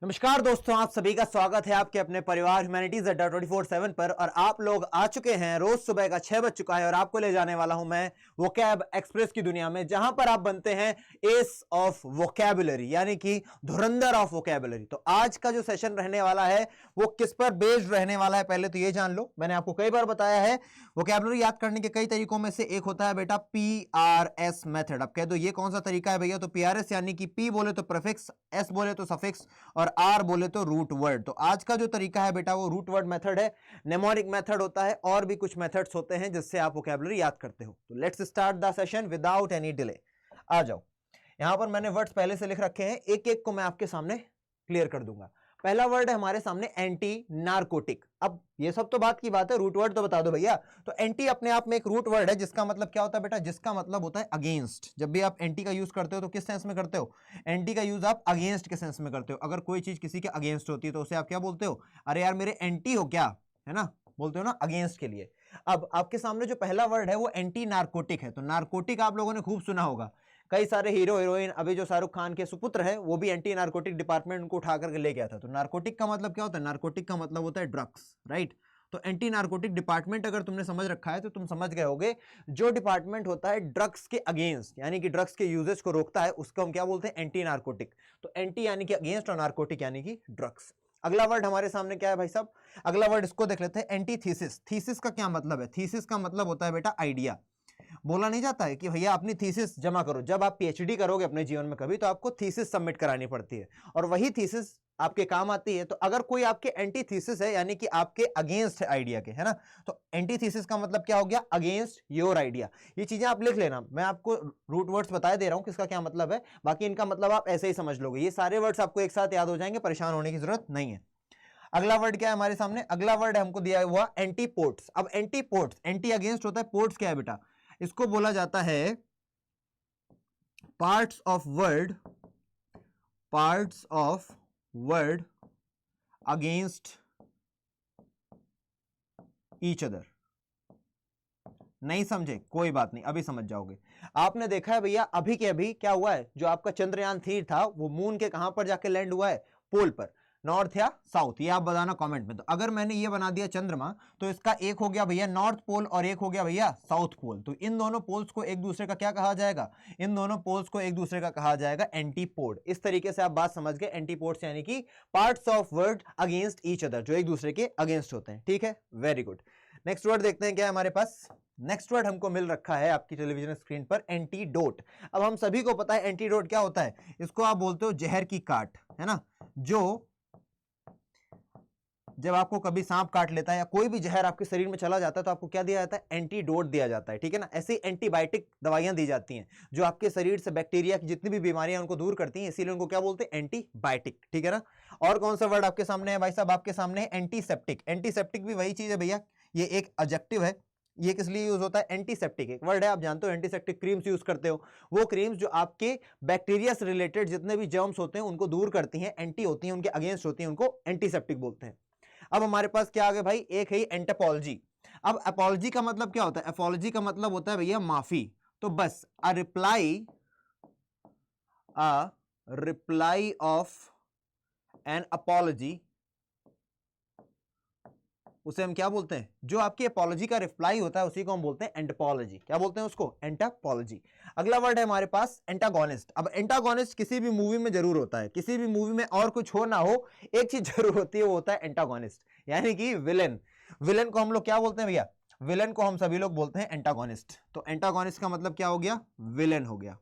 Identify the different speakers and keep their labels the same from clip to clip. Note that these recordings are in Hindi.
Speaker 1: नमस्कार दोस्तों, आप सभी का स्वागत है आपके अपने परिवार ह्यूमैनिटीज अड्डा 24/7 पर। और आप लोग आ चुके हैं, रोज सुबह का 6 बज चुका है और आपको ले जाने वाला हूं मैं वोकैब एक्सप्रेस की दुनिया में, जहां पर आप बनते हैं एस ऑफ वोकैबुलरी, यानी कि धुरंधर ऑफ वोकैबुलरी। तो आज का जो सेशन रहने वाला है वो किस पर बेस्ड रहने वाला है, पहले तो ये जान लो। मैंने आपको कई बार बताया है वोकैबुलरी याद करने के कई तरीकों में से एक होता है बेटा PRS मेथड। अब कह दो ये कौन सा तरीका है भैया, तो PRS यानी कि P बोले तो प्रीफिक्स, S बोले तो सफिक्स और R बोले तो रूट वर्ड। तो आज का जो तरीका है बेटा वो रूट वर्ड मेथड है, नेमोनिक मेथड होता है और भी कुछ मेथड्स होते हैं जिससे आप वोकैबुलरी याद करते हो। तो let's start the session without any delay. आ जाओ, यहां पर मैंने वर्ड्स पहले से लिख रखे हैं, एक एक को मैं आपके सामने क्लियर कर दूंगा। पहला वर्ड है हमारे सामने एंटी नारकोटिक। अब ये सब तो बात की बात है, रूट वर्ड तो बता दो भैया। तो एंटी अपने आप में एक रूट वर्ड है जिसका मतलब क्या होता है बेटा, जिसका मतलब होता है अगेंस्ट। जब भी आप एंटी का यूज करते हो तो किस सेंस में करते हो, एंटी का यूज आप अगेंस्ट के सेंस में करते हो। अगर कोई चीज किसी के अगेंस्ट होती है तो उसे आप क्या बोलते हो, अरे यार मेरे एंटी हो क्या, है ना, बोलते हो ना अगेंस्ट के लिए। अब आपके सामने जो पहला वर्ड है वो एंटी नारकोटिक है। तो नारकोटिक आप लोगों ने खूब सुना होगा, कई सारे हीरो हीरोइन, अभी जो शाहरुख खान के सुपुत्र है वो भी एंटी नारकोटिक डिपार्टमेंट को उठा करके ले गया था। तो नारकोटिक का मतलब क्या होता है, नारकोटिक का मतलब होता है ड्रग्स, राइट। तो एंटी नारकोटिक डिपार्टमेंट अगर तुमने समझ रखा है तो तुम समझ गए होगे, जो डिपार्टमेंट होता है ड्रग्स के अगेंस्ट, यानी कि ड्रग्स के यूजेस को रोकता है, उसको हम क्या बोलते हैं, एंटी नारकोटिक। तो एंटी यानी कि अगेंस्ट और नारकोटिक यानी कि ड्रग्स। अगला वर्ड हमारे सामने क्या है भाई साहब, अगला वर्ड इसको देख लेते हैं, एंटीथीसिस। थीसिस का क्या मतलब है, थीसिस का मतलब होता है बेटा आइडिया। बोला नहीं जाता है कि भैया अपनी थीसिस जमा करो, जब आप पीएचडी करोगे अपने जीवन में कभी तो आपको थीसिस सबमिट करानी पड़ती है और वही थीसिस आपके काम आती है। तो अगर कोई आपके एंटी थीसिस है यानी कि आपके अगेंस्ट है आइडिया के, है ना, तो एंटी थीसिस का मतलब क्या हो गया, अगेंस्ट योर आइडिया। ये चीजें आप लिख लेना, मैं आपको रूट वर्ड्स बता दे रहा हूं किसका क्या मतलब है, बाकी इनका मतलब आप ऐसे ही समझ लोगे। ये सारे वर्ड्स आपको एक साथ याद हो जाएंगे, परेशान होने की जरूरत नहीं है। अगला वर्ड क्या है हमारे सामने, अगला वर्ड हमको दिया हुआ एंटीपोर्ट्स। अब एंटीपोर्ट्स, एंटी अगेंस्ट होता है, पोर्ट्स क्या है बेटा, इसको बोला जाता है parts of word, parts of word against each other. नहीं समझे कोई बात नहीं, अभी समझ जाओगे। आपने देखा है भैया अभी के अभी क्या हुआ है, जो आपका चंद्रयान 3 था वो मून के कहां पर जाके लैंड हुआ है, पोल पर, नॉर्थ या साउथ, ये आप बताना कमेंट में। तो अगर मैंने ये बना दिया चंद्रमा तो इसका एक हो गया भैया नॉर्थ पोल और एक हो गया भैया साउथ पोल। तो इन दोनों पोल्स को एक दूसरे का क्या कहा जाएगा, इन दोनों पोल्स को एक दूसरे का कहा जाएगा एंटीपोड। इस तरीके से आप बात समझ गए, एंटीपोड्स यानी कि parts of word against each other, जो एक दूसरे के अगेंस्ट होते हैं। ठीक है, वेरी गुड। नेक्स्ट वर्ड देखते हैं क्या है हमारे पास। नेक्स्ट वर्ड हमको मिल रखा है आपकी टेलीविजन स्क्रीन पर, एंटीडोट। अब हम सभी को पता है एंटीडोट क्या होता है, इसको आप बोलते हो जहर की काट, है ना। जो जब आपको कभी सांप काट लेता है या कोई भी जहर आपके शरीर में चला जाता है तो आपको क्या दिया जाता है, एंटीडोट दिया जाता है, ठीक है ना। ऐसे एंटीबायोटिक दवाइयां दी जाती हैं जो आपके शरीर से बैक्टीरिया की जितनी भी बीमारियां उनको दूर करती हैं, इसीलिए उनको क्या बोलते हैं, एंटीबायोटिक, ठीक है ना। और कौन सा वर्ड आपके सामने है भाई साहब, आपके सामने है एंटीसेप्टिक। एंटीसेप्टिक भी वही चीज है भैया, ये एक एडजेक्टिव है। ये किस लिए यूज होता है, एंटीसेप्टिक एक वर्ड है, आप जानते हो एंटीसेप्टिक क्रीम्स यूज करते हो, वो क्रीम्स जो आपके बैक्टीरिया से रिलेटेड जितने भी जर्म्स होते हैं उनको दूर करती हैं, एंटी होती हैं, उनके अगेंस्ट होती हैं, उनको एंटीसेप्टिक बोलते हैं। अब हमारे पास क्या आ गया भाई, एक है एंटोपोलॉजी। अब अपॉलॉजी का मतलब क्या होता है, अपॉलॉजी का मतलब होता है भैया माफी। तो बस a reply off N apology, उसे हम क्या बोलते हैं, जो आपकी अपॉलॉजी का रिप्लाई होता है उसी को हम बोलते हैं एंटोपोलॉजी। क्या बोलते हैं उसको, एंटोपोलॉजी। अगला वर्ड है हमारे पास एंटागोनिस्ट। अब एंटागोनिस्ट किसी भी मूवी में जरूर होता है, किसी भी मूवी में और कुछ हो ना हो एक चीज जरूर होती है, वो होता है एंटागोनिस्ट, यानी कि विलेन। विलेन को हम लोग क्या बोलते हैं भैया, विलेन को हम सभी लोग बोलते हैं एंटागोनिस्ट। तो एंटागोनिस्ट का मतलब क्या हो गया, विलेन हो गया।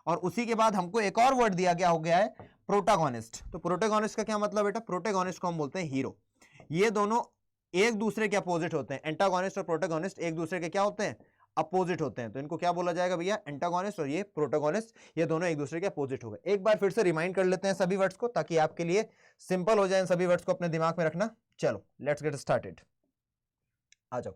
Speaker 1: और उसी के बाद हमको एक और वर्ड दिया गया हो गया है प्रोटागोनिस्ट। तो प्रोटागोनिस्ट का क्या मतलब बेटा, प्रोटागोनिस्ट को हम बोलते हैं हीरो। ये दोनों एक दूसरे के अपोजिट होते हैं, एंटागोनिस्ट और प्रोटोगोनिस्ट एक दूसरे के क्या होते हैं, अपोजिट होते हैं। तो इनको क्या बोला जाएगा भैया, एंटागोनिस्ट और ये प्रोटोगोनिस्ट, ये दोनों एक दूसरे के अपोजिट हो गए। एक बार फिर से रिमाइंड कर लेते हैं सभी वर्ड्स को ताकि आपके लिए सिंपल हो जाए सभी वर्ड्स को अपने दिमाग में रखना। चलो लेट्स गेट स्टार्टेड, आ जाओ।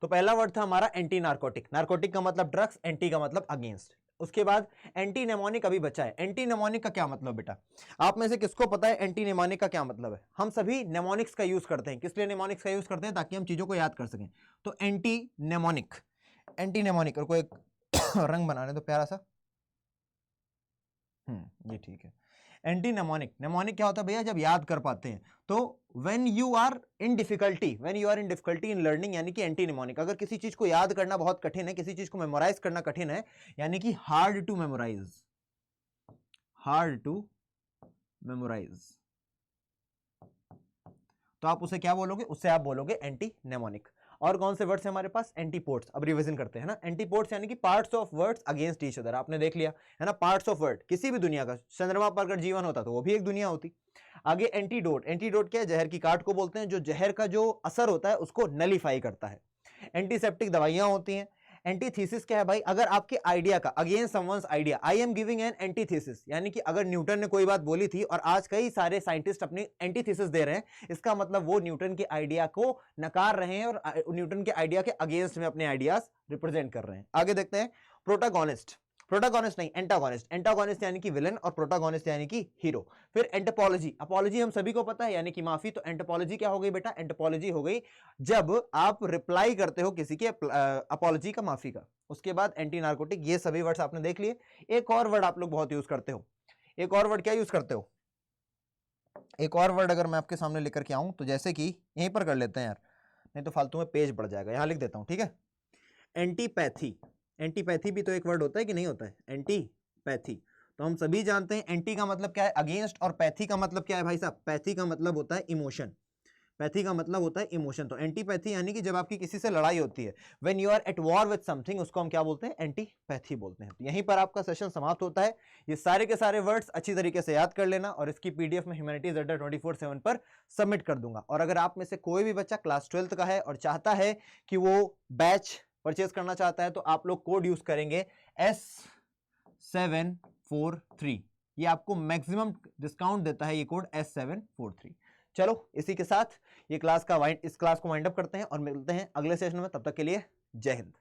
Speaker 1: तो पहला वर्ड था हमारा एंटी नार्कोटिक। नार्कोटिक का मतलब ड्रग्स, एंटी का मतलब अगेंस्ट। उसके बाद एंटी नेमोनिक अभी बचा है। एंटी नेमोनिक का क्या मतलब बेटा, आप में से किसको पता है एंटी नेमोनिक का क्या मतलब है। हम सभी नेमोनिक्स का यूज करते हैं, किस लिए नेमोनिक्स का यूज करते हैं, ताकि हम चीजों को याद कर सकें। तो एंटी नेमोनिक, एंटी नेमोनिक, और कोई रंग बनाने तो प्यारा सा, ये ठीक है। एंटी नेमोनिक, नेमोनिक क्या होता है भैया, जब याद कर पाते हैं। तो when you are in difficulty in learning, यानी कि एंटी नेमोनिक। अगर किसी चीज को याद करना बहुत कठिन है, किसी चीज को मेमोराइज करना कठिन है, यानी कि हार्ड टू मेमोराइज, तो आप उसे क्या बोलोगे, उससे आप बोलोगे एंटी नेमोनिक। और कौन से वर्ड्स हैं हमारे पास, एंटीपोड्स। अब रिवीजन करते हैं ना, एंटीपोड्स यानी कि parts of words against each other. आपने देख लिया है ना, पार्ट्स ऑफ वर्ड किसी भी दुनिया का। चंद्रमा पर अगर जीवन होता तो वो भी एक दुनिया होती। आगे एंटीडोट, एंटीडोट क्या है, जहर की काट को बोलते हैं, जो जहर का जो असर होता है उसको नलीफाई करता है। एंटीसेप्टिक दवाइयां होती हैं। एंटीथीसिस क्या है भाई, अगर आपके आइडिया का, against someone's idea, I am giving an antithesis, यानी कि अगर न्यूटन ने कोई बात बोली थी और आज कई सारे साइंटिस्ट अपनी एंटीथीसिस दे रहे हैं, इसका मतलब वो न्यूटन के आइडिया को नकार रहे हैं और न्यूटन के आइडिया के अगेंस्ट में अपने आइडियाज रिप्रेजेंट कर रहे हैं। आगे देखते हैं प्रोटागोनिस्ट, प्रोटागोनिस्ट नहीं एंटागोनिस्ट, एंटागोनिस्ट यानी कि विलन और प्रोटागोनिस्ट यानी कि हीरो। फिर एंटोपोलॉजी, अपोलॉजी हम सभी को पता है यानी कि माफी, तो एंटोपोलॉजी क्या हो गई बेटा, एंटोपोलॉजी हो गई जब आप रिप्लाई करते हो किसी के अपोलॉजी का, माफी का। उसके बाद एंटी नार्कोटिक, ये सभी वर्ड्स आपने देख लिए। एक और वर्ड आप लोग बहुत यूज करते हो, एक और वर्ड क्या यूज करते हो, एक और वर्ड अगर मैं आपके सामने लेकर के आऊं तो जैसे कि यहीं पर कर लेते हैं यार, नहीं तो फालतू में पेज बढ़ जाएगा, यहां लिख देता हूं, ठीक है। एंटीपैथी, एंटीपैथी भी तो एक वर्ड होता है कि नहीं होता है, एंटीपैथी। तो हम सभी जानते हैं एंटी का मतलब क्या है, अगेंस्ट, और पैथी का मतलब क्या है भाई साहब, पैथी का मतलब होता है इमोशन, पैथी का मतलब होता है इमोशन। तो एंटीपैथी यानी कि जब आपकी किसी से लड़ाई होती है, when you are at war with something, उसको हम क्या बोलते हैं, एंटीपैथी बोलते हैं। तो यहीं पर आपका सेशन समाप्त होता है। ये सारे के सारे वर्ड्स अच्छी तरीके से याद कर लेना और इसकी पीडीएफ में Humanities@24/7 पर सबमिट कर दूंगा। और अगर आप में से कोई भी बच्चा क्लास 12th का है और चाहता है कि वो बैच परचेज करना चाहता है, तो आप लोग कोड यूज करेंगे S743, ये आपको मैक्सिमम डिस्काउंट देता है ये कोड S743। चलो इसी के साथ इस क्लास को वाइंड अप करते हैं और मिलते हैं अगले सेशन में, तब तक के लिए जय हिंद।